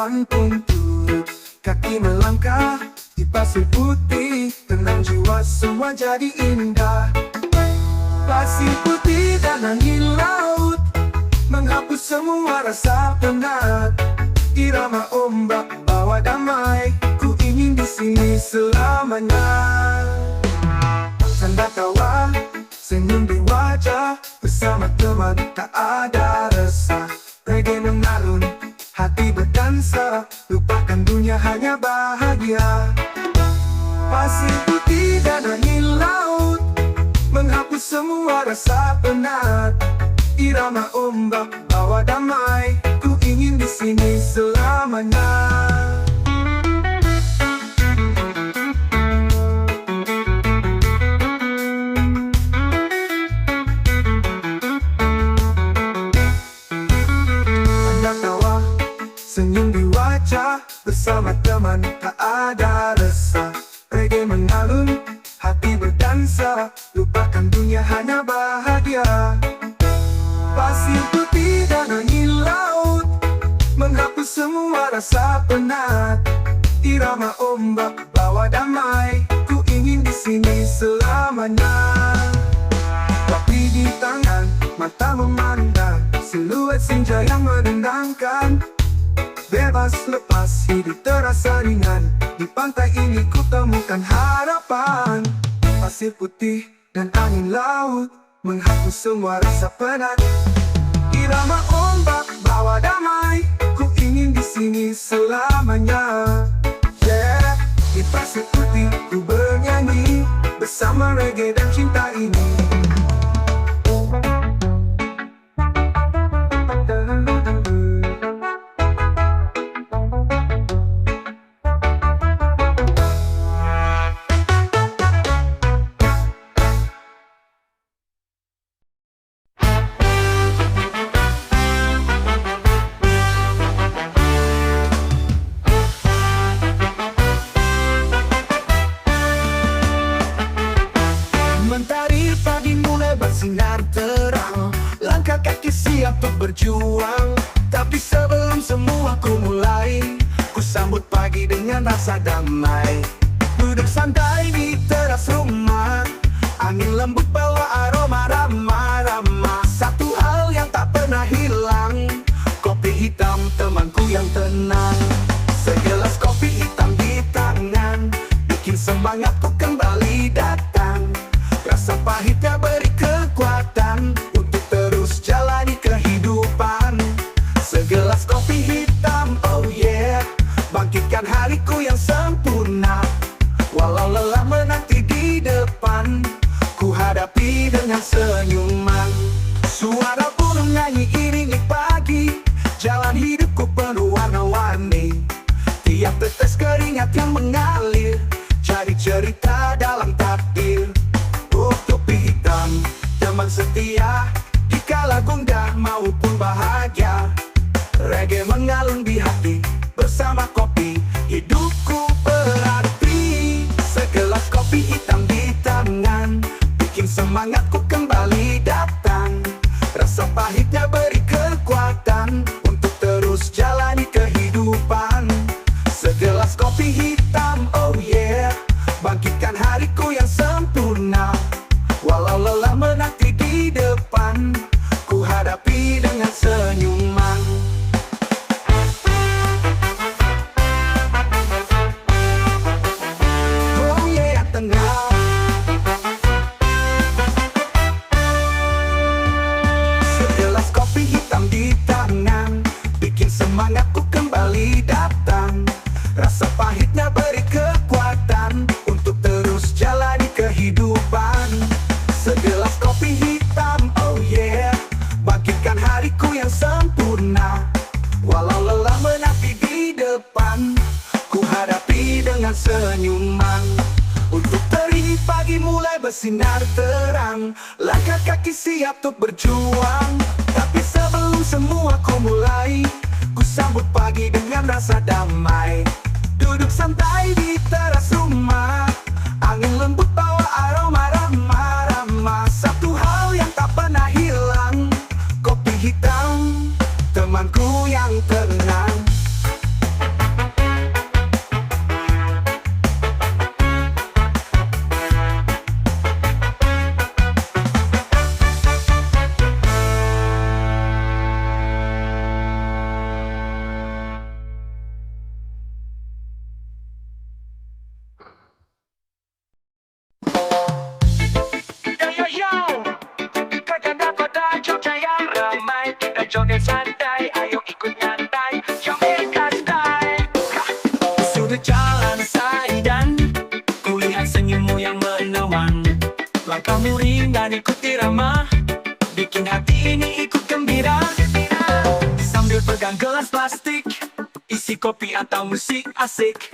awan pun turut kaki melangkah di pasir putih. Tenang jiwa semua jadi indah. Pasir putih dan angin laut menghapus semua rasa penat. Irama ombak bawa damai, ku ingin di sini selamanya. Tanda tawa, senyum di wajah, bersama teman tak ada resah. Reggae mengalun, hati berdansa, lupakan dunia hanya bahagia. Pasir putih dan angin laut menghapus semua rasa penat. Irama ombak bawa damai, ku ingin di sini selamanya. Senyum di wajah, bersama teman tak ada resah. Reggae mengalun, hati berdansa, lupakan dunia hanya bahagia. Pasir putih dan angin laut menghapus semua rasa penat. Irama ombak bawa damai, ku ingin di sini selamanya. Kopi di tangan, mata memandang siluet senja yang menenangkan. Bebas lepas, hidup terasa ringan. Di pantai ini ku temukan harapan. Pasir putih dan angin laut menghapus semua rasa penat. Irama ombak bawa damai, ku ingin di sini selamanya. Yeah, di pasir putih ku bernyanyi bersama reggae dan cinta ini. Mentari pagi mulai bersinar terang, langkah kaki siap untuk berjuang. Tapi sebelum semua ku mulai, ku sambut pagi dengan rasa damai. Duduk santai di teras rumah, angin lembut bawa aroma ramah-ramah. Satu hal yang tak pernah hilang, kopi hitam temanku yang tenang. Segelas kopi hitam di tangan, bikin semangatku kembali datang. Rasa pahitnya beri kekuatan untuk terus jalani kehidupan. Segelas kopi hitam, oh yeah, bangkitkan hariku yang sempurna. Walau lelah menanti di depan, ku hadapi dengan senyuman. Suara burung nyanyi iringi pagi, jalan hidupku penuh warna-warni. Tiap tetes keringat yang mengalir jadi cerita dalam takdir. Topi hitam, teman setia di kala gundah maupun bahagia. Reggae mengalun di hati bersama kopi, hidupku berarti. Segelas kopi hitam di tangan, bikin semangatku kembali datang. Rasa pahitnya beri kekuatan untuk terus jalani kehidupan. Segelas kopi hitam, oh yeah, bangkitkan hariku yang sempurna. Walau lelah menanti di depan, ku hadapi dengan senyuman. Oh yeah, tengah. Segelas kopi hitam di tangan, bikin semangatku kembali datang. Rasa pahitnya beri kekuatan untuk terus jalani kehidupan. Segelas kopi hitam, oh yeah, bangkitkan hariku yang sempurna. Walau lelah menanti di depan, ku hadapi dengan senyuman. Untuk terik pagi mulai bersinar terang, langkah kaki siap untuk berjuang. Tapi sebelum semua ku mulai, ku sambut pagi dengan rasa damai. Duduk santai di teras rumah, angin lembut bawa aroma ramah-ramah. Satu hal yang tak pernah hilang, kopi hitam, temanku yang tenang. joget santai, ayo ikut nyantai, joget santai. Sudah jalan saya dan kulihat senyummu yang menawan. Langkahmu ringan ikut irama, bikin hati ini ikut gembira. Sambil pegang gelas plastik, isi kopi atau musik asik.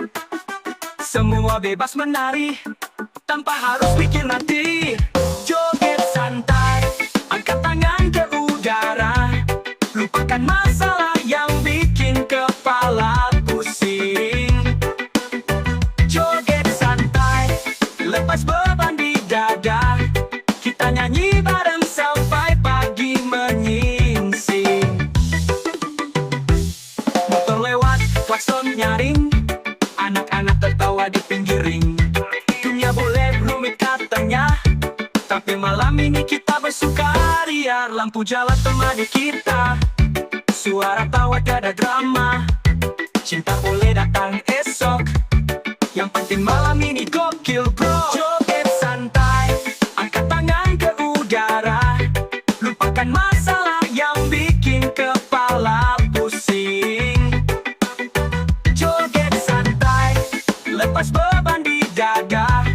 Semua bebas menari, tanpa harus pikir nanti. Joget santai, angkat tangan ke udara, lupakan masalah yang bikin kepala pusing. Joget santai, lepas beban di dada, kita nyanyi bareng sampai pagi menyingsing. Motor lewat, klakson nyaring, anak-anak tertawa di pinggir ring. Dunia boleh rumit katanya, tapi malam ini kita bersukaria. Lampu jalan temani kita, suara tawa tiada drama. Cinta boleh datang esok, yang penting malam ini gokil bro. Joget santai, angkat tangan ke udara, lupakan masalah yang bikin kepala pusing. Joget santai, lepas beban di dada,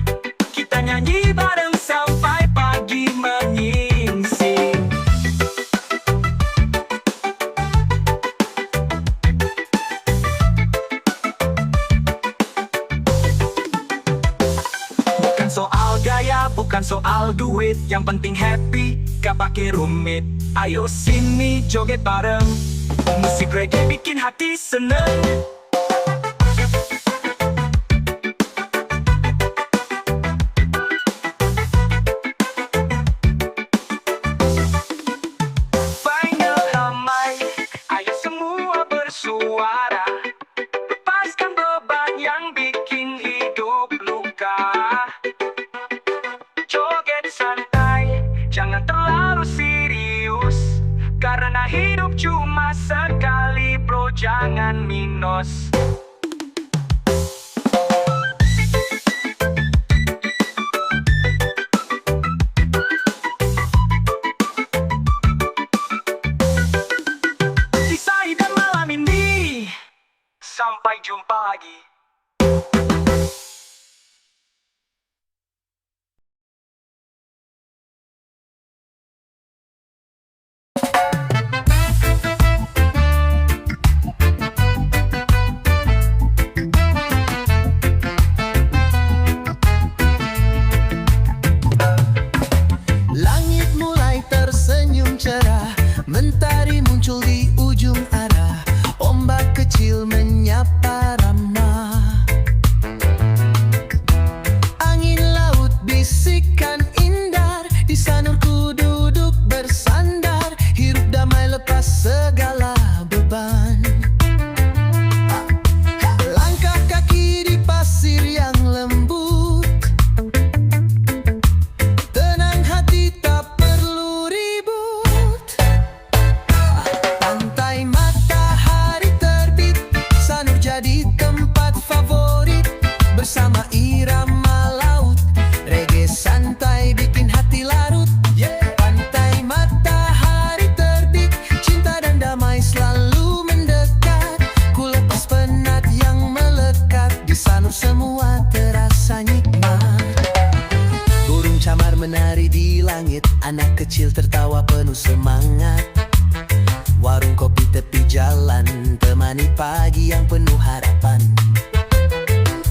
kita nyanyi bareng sampai pagi menyingsing. Bukan soal gaya, bukan soal duit, yang penting happy, gak pakai rumit. Ayo sini joget bareng, musik reggae bikin hati seneng. Final ramai, ayo semua bersuara, lepaskan beban yang bikin hidup luka. Joget santai, jangan terlalu serius, karena hidup cuma sekali bro, jangan minus. Kisah dan malam ini, sampai jumpa lagi. Langit mulai tersenyum cerah, mentari muncul di ujung arah, ombak kecil menyapa ramah. Angin laut bisikan indah, di sanurku duduk bersandar, hirup damai lepas segala beban. Langkah kaki di pasir yang lembut, tenang hati tak perlu ribut. Pantai matahari terbit, Sanur jadi tempat favorit, bersama irama laut, reggae santai bikin hati larut. Pantai matahari terbit, cinta dan damai selalu mendekat, ku lepas penat yang melekat, di Sanur semua terasa nikmat. Burung camar menari di langit, anak kecil tertawa penuh semangat. Warung kopi tepi jalan, temani pagi yang penuh harapan.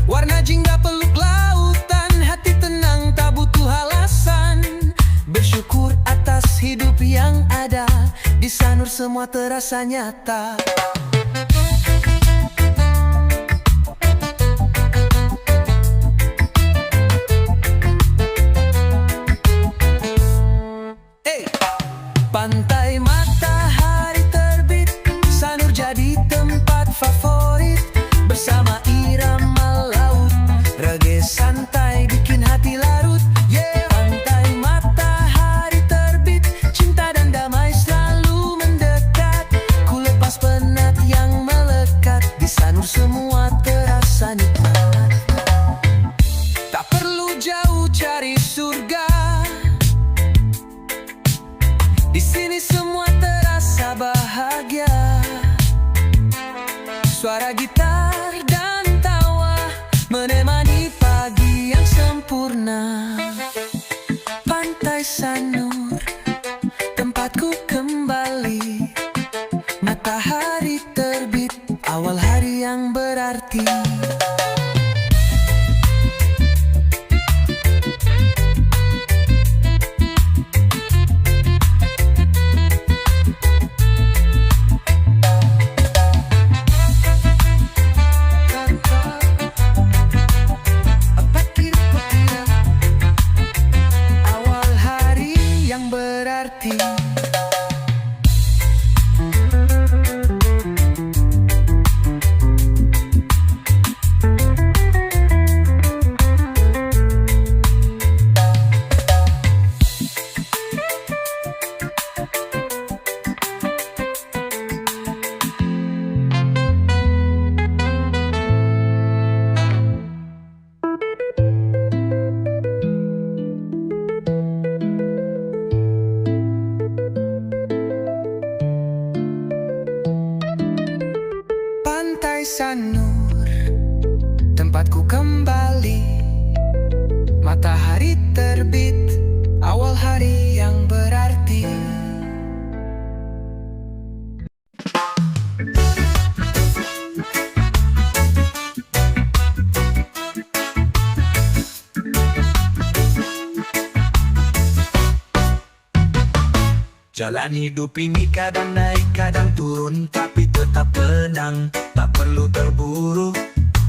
Warna jingga peluk lautan, hati tenang tak butuh alasan. Bersyukur atas hidup yang ada, di Sanur semua terasa nyata. Pantai matahari terbit, Sanur jadi tempat favorit, bersama irama laut, reggae santai bikin hati larut. Pantai matahari terbit, cinta dan damai selalu mendekat, ku lepas penat yang melekat, gitar dan tawa menemani pagi yang sempurna. Pantai Sanur, tempatku kembali. Matahari terbit, awal hari yang berarti. Awal hari yang berarti. Pantai Sanur, tempatku kembali. Matahari terbit, awal hari yang berarti. Jalan hidup ini kadang naik, kadang turun, tapi tetap tenang, tak perlu terburu.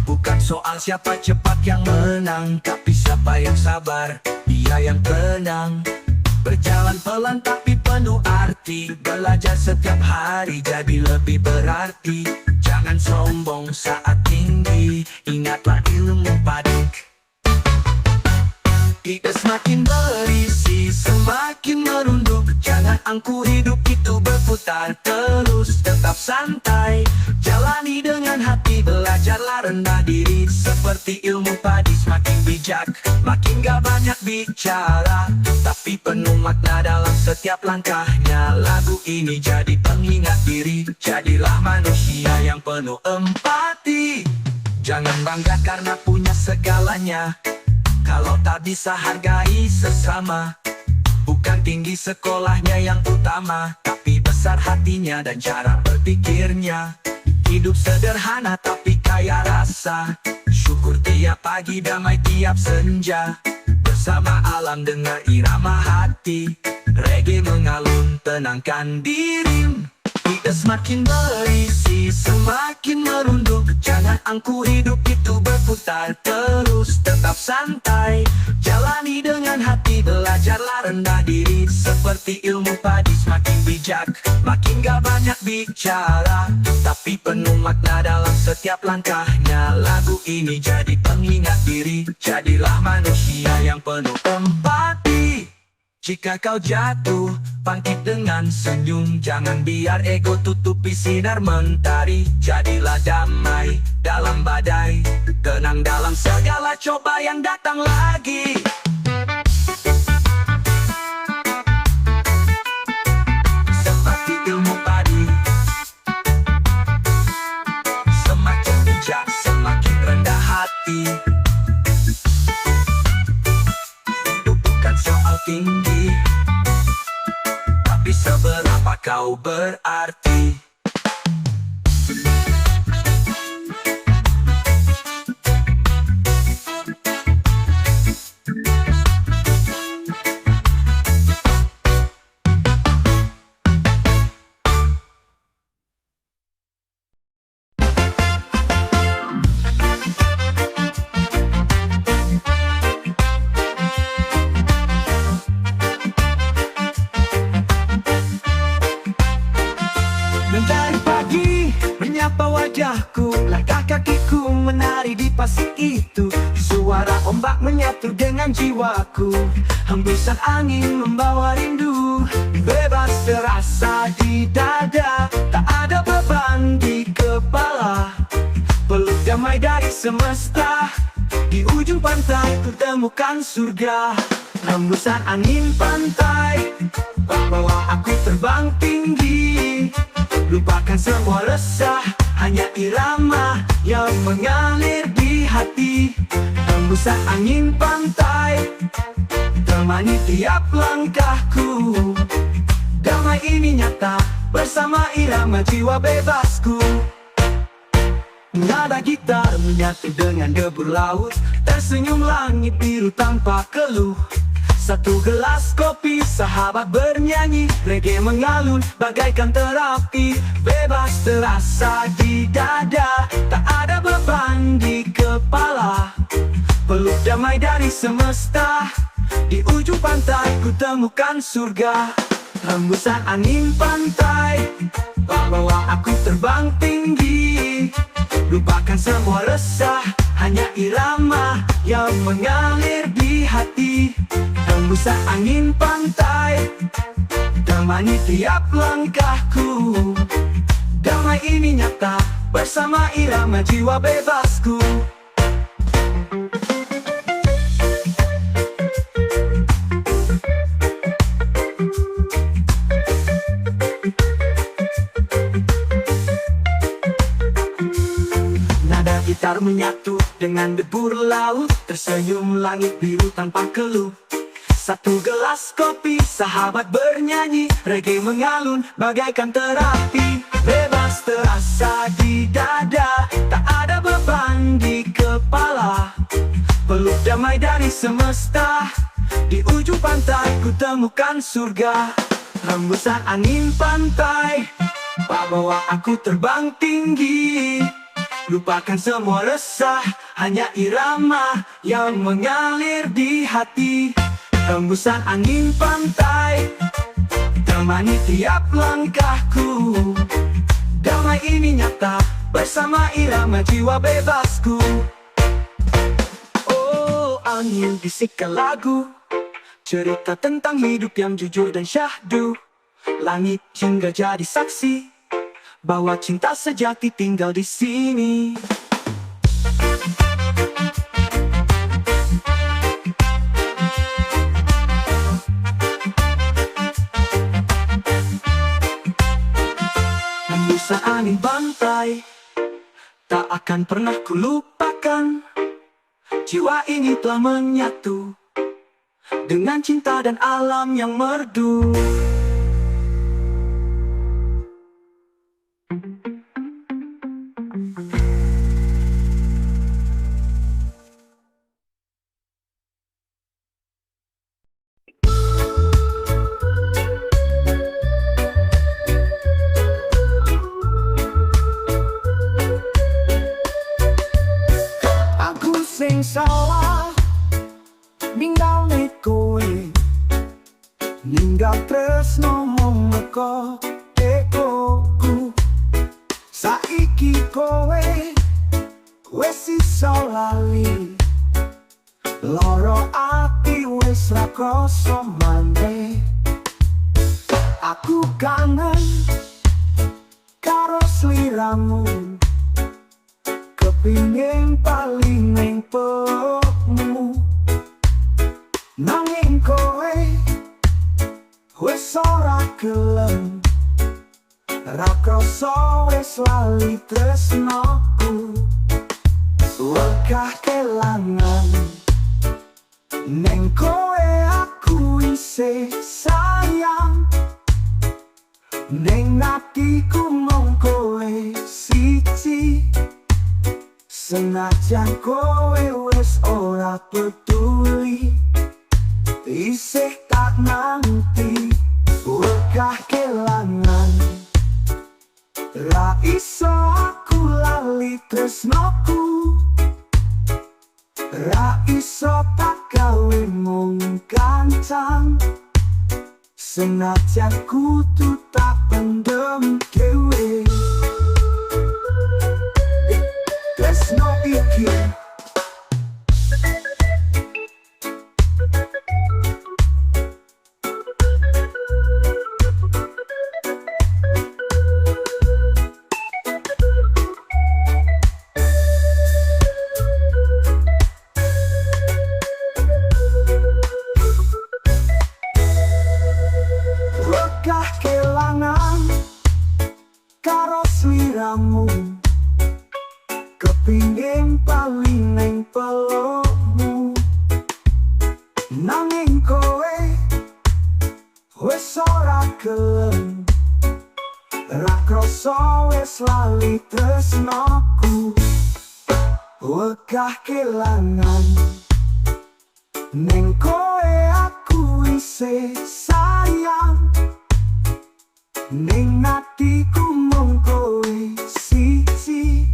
Bukan soal siapa cepat yang menang, tapi siapa yang sabar, dia yang tenang. Berjalan pelan tapi penuh arti, belajar setiap hari jadi lebih berarti. Jangan sombong saat tinggi, ingatlah ilmu padik. Hidup semakin berisi, semakin merunduk. Jangan angku hidup itu berputar terus. Tetap santai, jalani dengan hati. Belajarlah rendah diri, seperti ilmu padi. Semakin bijak, makin gak banyak bicara, tapi penuh makna dalam setiap langkahnya. Lagu ini jadi pengingat diri, jadilah manusia yang penuh empati. Jangan bangga karena punya segalanya, kalau tak bisa hargai sesama. Bukan tinggi sekolahnya yang utama, tapi besar hatinya dan cara berpikirnya. Hidup sederhana tapi kaya rasa, syukur tiap pagi, damai tiap senja. Bersama alam dengar irama hati, reggae mengalun tenangkan diri. Hidup semakin berisi, semakin merunduk. Jangan angku hidup itu berputar terus. Tetap santai, jalani dengan hati. Belajarlah rendah diri, seperti ilmu padi. Semakin bijak, makin gak banyak bicara, tapi penuh makna dalam setiap langkahnya. Lagu ini jadi pengingat diri, jadilah manusia yang penuh empati. Jika kau jatuh, bangkit dengan senyum. Jangan biar ego tutupi sinar mentari. Jadilah damai dalam badai, tenang dalam segala coba yang datang lagi. Seperti ilmu padi, semakin bijak, semakin rendah hati. Hidup bukan soal tinggi, tapi seberapa kau berarti. Dan dari pagi menyapa wajahku, langkah kakiku menari di pasir itu. Suara ombak menyatu dengan jiwaku, hembusan angin membawa rindu. Bebas terasa di dada, tak ada beban di kepala. Peluk damai dari semesta, di ujung pantai kutemukan surga. Hembusan angin pantai bawa aku terbang tinggi. Lupakan semua resah, hanya irama mengalir di hati. Hembusan angin pantai temani tiap langkahku. Damai ini nyata bersama irama jiwa bebasku. Nada gitar menyatu dengan debur laut, tersenyum langit biru tanpa keluh. Satu gelas kopi, sahabat bernyanyi, reggae mengalun bagaikan terapi. Bebas terasa di dada, tak ada beban di kepala. Peluk damai dari semesta, di ujung pantai ku temukan surga. Hembusan angin pantai bawa aku terbang tinggi. Lupakan semua resah, hanya irama yang mengalir di hati. Hembusan angin pantai temani tiap langkahku. Damai ini nyata bersama irama jiwa bebasku. Nada gitar menyatu dengan debur laut, tersenyum langit biru tanpa keluh. Satu gelas kopi, sahabat bernyanyi, reggae mengalun bagaikan terapi. Bebas terasa di dada, tak ada beban di kepala. Peluk damai dari semesta, di ujung pantai ku temukan surga. Hembusan angin pantai bawa aku terbang tinggi. Lupakan semua resah, hanya irama yang mengalir di hati. Hembusan angin pantai temani tiap langkahku. Damai ini nyata bersama irama jiwa bebasku. Oh, angin bisikkan lagu, cerita tentang hidup yang jujur dan syahdu. Langit hingga jadi saksi bahwa cinta sejati tinggal di sini. Hembusan angin pantai tak akan pernah kulupakan. Jiwa ini telah menyatu dengan cinta dan alam yang merdu. Aku sing salah ninggalne kowe, ninggal tresno mongko tekoku. Saiki kowe wis iso lali, loro ati wis ra krasa maneh. Aku kangen karo sliramu, kepingin paling ning pelukmu. Nanging kowe wis ora gelem, ra krasa wis lali tresnoku. Wegah kelangan ning kowe aku isih sayang. Ning atiku mung kowe siji, senajan kowe wis ora peduli. Isih tak nanti wegah kelangan, ra iso aku lali tresnoku. Ra iso tak gawe mung kancang, senajan kudu tak pendem dhewe. Tresno iki wegah kelangan Kepingin paling neng pelukmu, nanging kowe wes ora gelem. Ra krasa wes lali tresnaku, wegah kelangan. Neng kowe aku isih sayang, ning atiku mung kowe siji.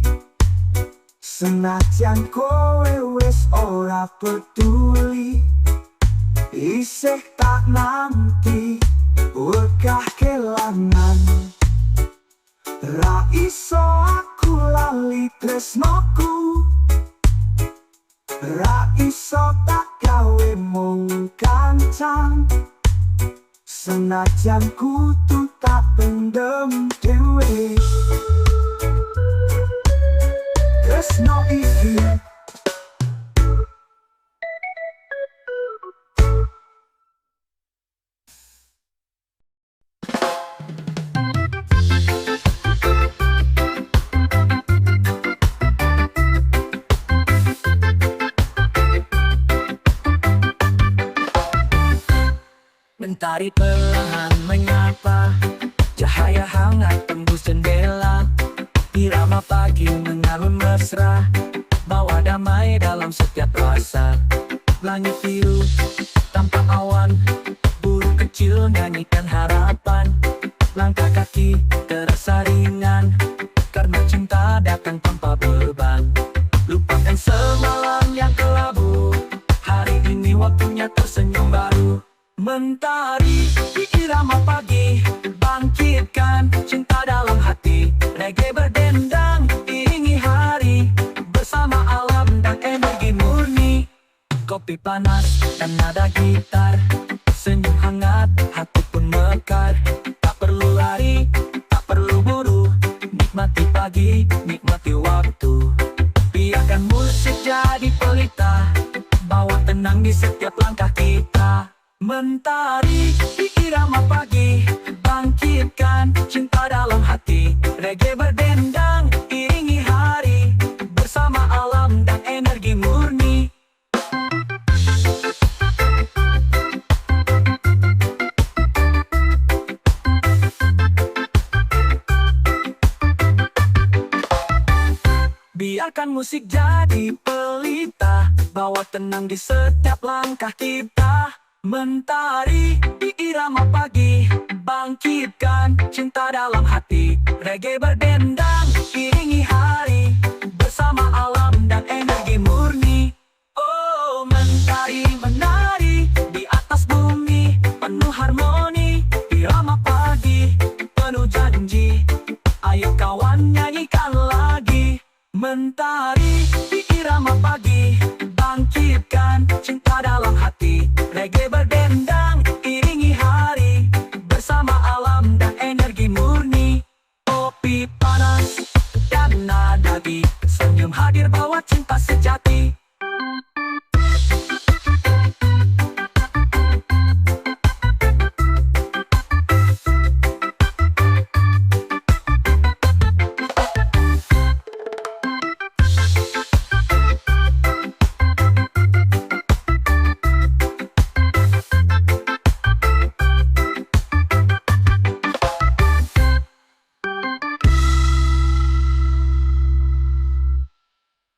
Senajan kowe wis ora peduli, isih tak nanti wegah kelangan. Ra iso aku lali tresnaku, ra iso tak gawe mung kancan. Senajan kudu tak pendem dhewe, tresno iki Mentari perlahan menyapa, cahaya hangat tembus jendela. Irama pagi mengalun mesra, bawa damai dalam setiap rasa. Langit biru tanpa awan, burung kecil nyanyikan harapan. Langkah kaki terasa ringan, karena cinta datang tanpa beban. Lupakan semalam yang kelabu, hari ini waktunya tersenyum baru. Mentari di irama pagi, bangkitkan cinta dalam hati. Reggae berdendang, iringi hari, bersama alam dan energi murni. Kopi panas dan nada gitar, senyum hangat, hati pun mekar. Tak perlu lari, tak perlu buru, nikmati pagi, nikmati waktu. Biarkan musik jadi pelita, bawa tenang di setiap langkah kita. Mentari di irama pagi, bangkitkan cinta dalam hati. Reggae berdendang, iringi hari, bersama alam dan energi murni. Biarkan musik jadi pelita, bawa tenang di setiap langkah kita. Mentari di irama pagi, bangkitkan cinta dalam hati. Reggae berdendang, iringi hari, bersama alam dan energi murni. Oh, mentari menari di atas bumi, penuh harmoni. Irama pagi, penuh janji, ayo kawan nyanyikan lagi. Mentari di irama pagi, bangkitkan cinta dalam hati. Reggae berdendang, iringi hari, bersama alam dan energi murni. Kopi panas dan nada gitar, senyum hadir bawa cinta sejati.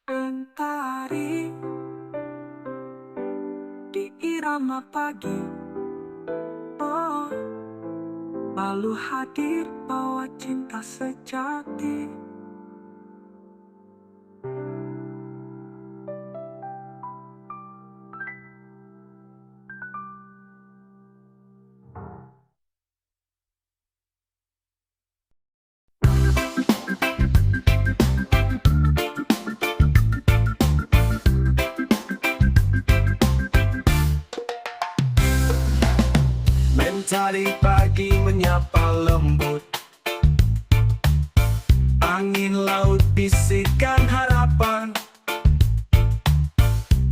Mentari di irama pagi, oh, lalu hadir bawa cinta sejati. Mentari pagi menyapa lembut, angin laut bisikan harapan.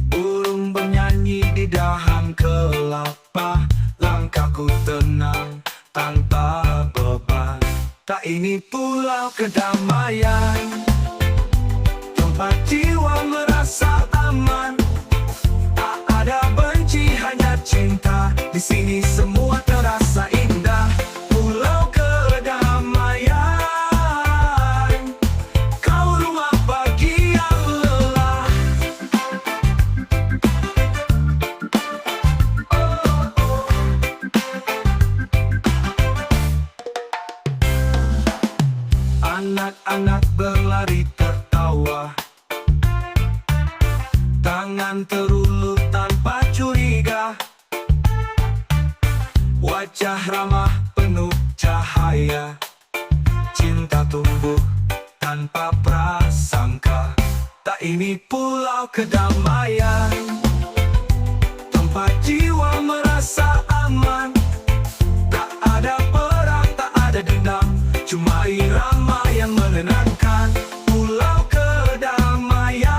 Burung bernyanyi di dahan kelapa, langkahku tenang tanpa beban. Tak ini pulau kedamaian, tempat sini semua terasa indah. Pulau kedamaian, kau rumah bagi yang lelah. Anak-anak berlari tertawa, tangan terulur tanpa curiga. Wajah ramah penuh cahaya, cinta tumbuh tanpa prasangka. Tak ini pulau kedamaian, tempat jiwa merasa aman. Tak ada perang, tak ada dendam, cuma irama yang menenangkan. Pulau kedamaian,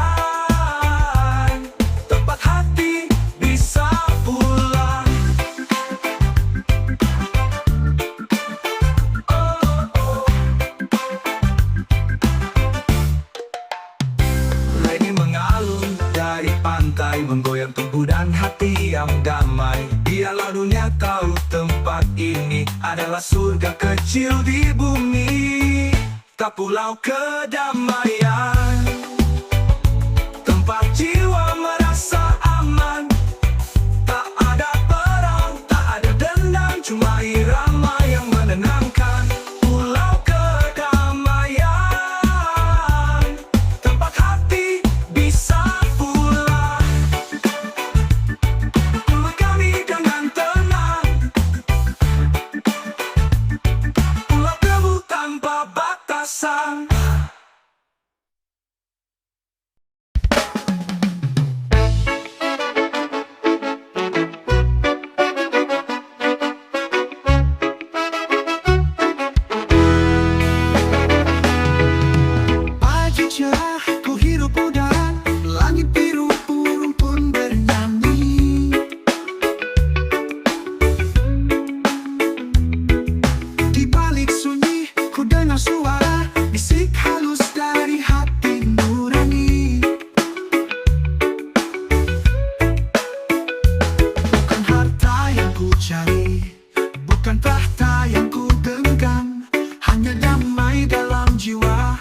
tempat hati bisa pulang. Reggae mengalun dari pantai, menggoyang tubuh dan hati yang damai. Biarlah dunia tahu tempat ini adalah surga kecil di bumi. Tak pulau kedamaian, tempat jiwa merasa aman. Tak ada perang, tak ada dendam, cuma irama yang menenangkan. Pulau kedamaian, tempat hati bisa pulang. Kami dengan tenang, pulau temu tanpa batasan. Pagi cerah, ku hirup udara, langit biru, burung pun bernyanyi. Di balik sunyi, ku dengar suara bisik halus dari hati nurani. Bukan harta yang ku cari, bukan tahta yang ku genggam, hanya damai dalam jiwa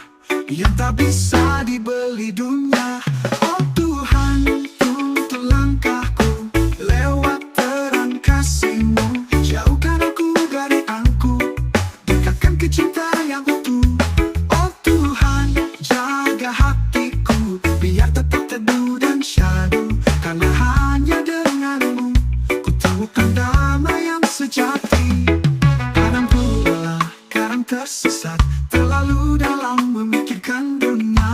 yang tak bisa dibeli dunia. Oh Tuhan, tuntun langkahku lewat terang kasih-Mu. Jauhkan aku dari angku, dekatkan ke cinta yang utuh. Oh Tuhan, jaga hatiku biar tetap teduh dan syadu. Karena hanya denganmu ku temukan damai yang sejati. Kadang ku lelah, kadang tersesat, terlalu dalam memikirkan dunia.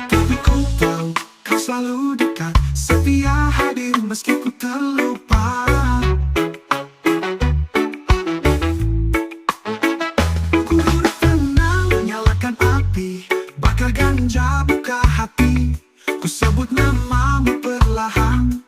Tapi ku tahu kau selalu dekat, setia hadir meski ku terlupa. Ku duduk tenang, nyalakan api, bakar ganja, buka hati. Ku sebut namamu perlahan,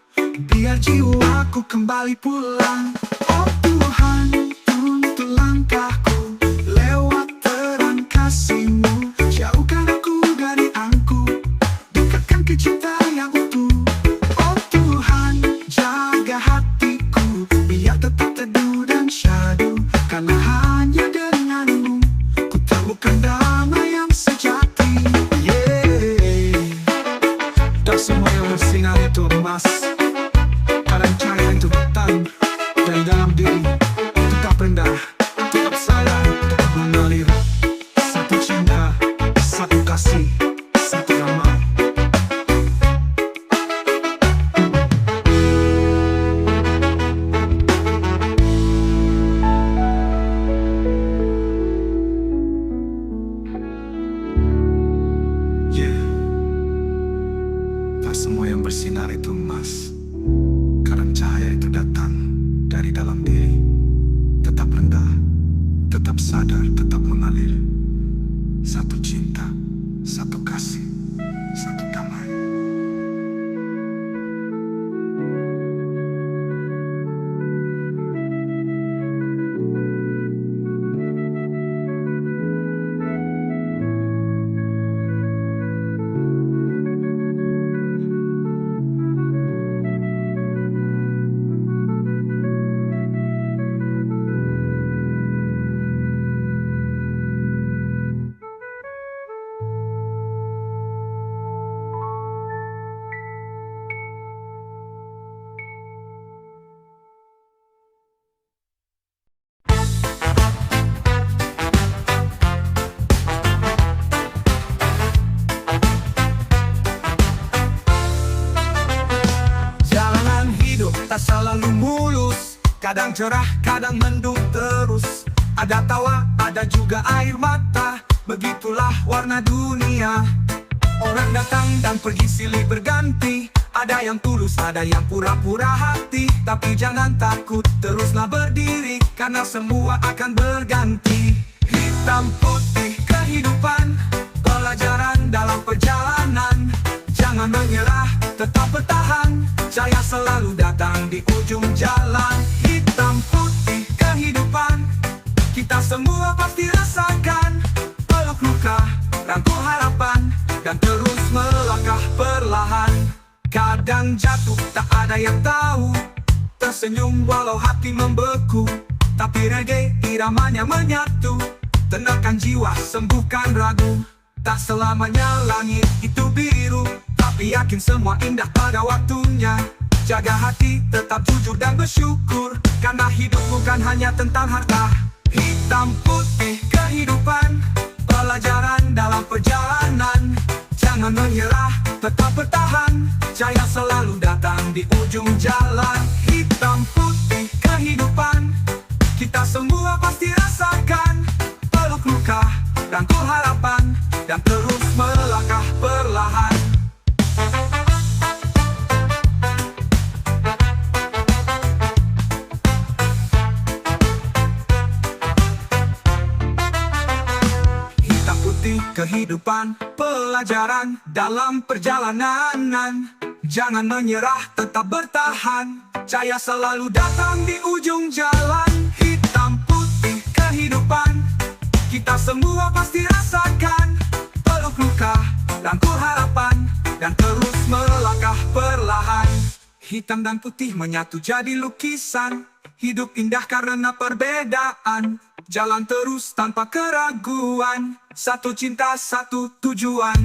biar jiwaku kembali pulang. Oh Tuhan, tuntun langkahku lewat terang kasih-Mu. Jauhkan aku dari angku, dekatkan ke cinta yang utuh. Oh Tuhan, jaga hatiku biar tetap teduh dan syadu. Karena hanya denganmu ku temukan damai yang sejati. Yeah. Tak semua yang bersinar itu emas, kadang cahaya itu datang dari dalam diri. Tetap rendah, tetap sadar, tetap mengalir. Satu cinta, satu kasih, satu damai. Yeah. Tak semua yang bersinar itu emas, kadang cahaya itu datang dari dalam diri. Tetap rendah, tetap sadar, tetap mengalir. Satu cinta, satu kasih, satu damai. Kadang cerah, kadang mendung terus. Ada tawa, ada juga air mata. Begitulah warna dunia. Orang datang dan pergi silih berganti. Ada yang tulus, ada yang pura-pura hati. Tapi jangan takut, teruslah berdiri, karena semua akan berganti. Hitam putih kehidupan, pelajaran dalam perjalanan. Jangan menyerah, tetap bertahan. Cahaya selalu datang di ujung jalan. Hitam putih kehidupan, kita semua pasti rasakan. Peluk luka, rangkul harapan, dan terus melangkah perlahan. Kadang jatuh, tak ada yang tahu. Tersenyum walau hati membeku. Tapi reggae iramanya menyatu. Tenangkan jiwa, sembuhkan ragu. Tak selamanya langit itu biru, tapi yakin semua indah pada waktunya. Jaga hati, tetap jujur dan bersyukur, karena hidup bukan hanya tentang harta. Hitam putih kehidupan, pelajaran dalam perjalanan. Jangan menyerah, tetap bertahan. Cahaya selalu datang di ujung jalan. Hitam putih kehidupan, kita semua pasti rasakan. Peluk luka, rangkul harapan, dan terus melangkah perlahan. Hitam putih kehidupan, pelajaran dalam perjalanan. Jangan menyerah, tetap bertahan. Cahaya selalu datang di ujung jalan. Hitam putih kehidupan, kita semua pasti rasakan. Peluk luka, rangkul harapan, dan terus melangkah perlahan. Hitam dan putih menyatu jadi lukisan. Hidup indah karena perbedaan. Jalan terus tanpa keraguan. Satu cinta, satu tujuan.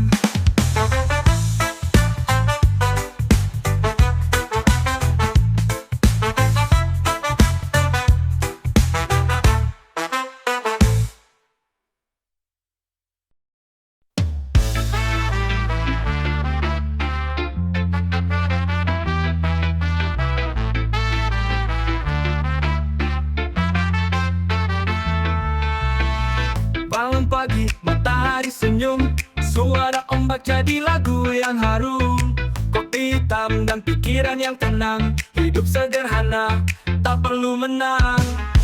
Bangun pagi, matahari senyum. Suara ombak jadi lagu yang harum. Kopi hitam dan pikiran yang tenang. Hidup sederhana, tak perlu menang.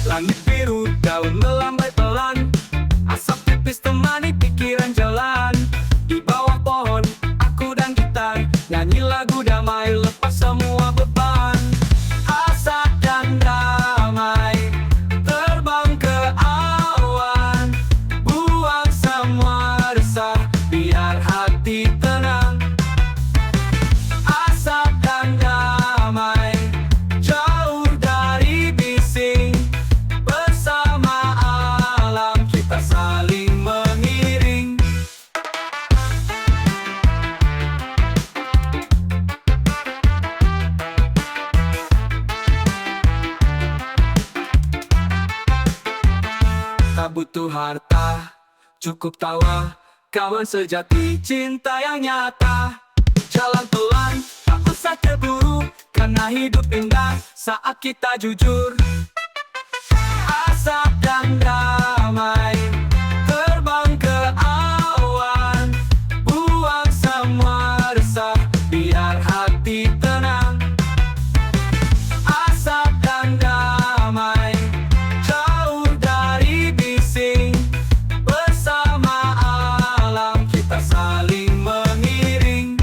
Langit biru, daun melambai pelan. Asap tipis temani pikiran jalan. Di bawah pohon, aku dan gitar nyanyi lagu damai, lepas semua beban. Asa dan damai, terbang ke awan. Buang semua resah, biar hati tenang. Asap dan damai, jauh dari bising. Bersama alam kita saling mengiring. Tak butuh harta, cukup tawa. Kawan sejati, cinta yang nyata. Jalan pelan, tak usah terburu, karena hidup indah saat kita jujur. Asap dan damai, terbang ke awan. Buang semua resah, biar hati tenang. Asap dan damai, jauh dari bising. Bersama alam kita saling mengiring.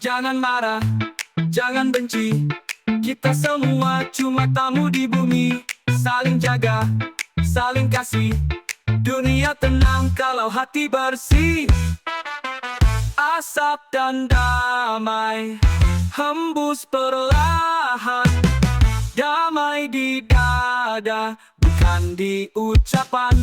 Jangan marah, jangan benci. Kita semua cuma tamu di bumi. Saling jaga, saling kasih. Dunia tenang kalau hati bersih. Asap dan damai, hembus perlahan. Damai di dada, bukan di ucapan.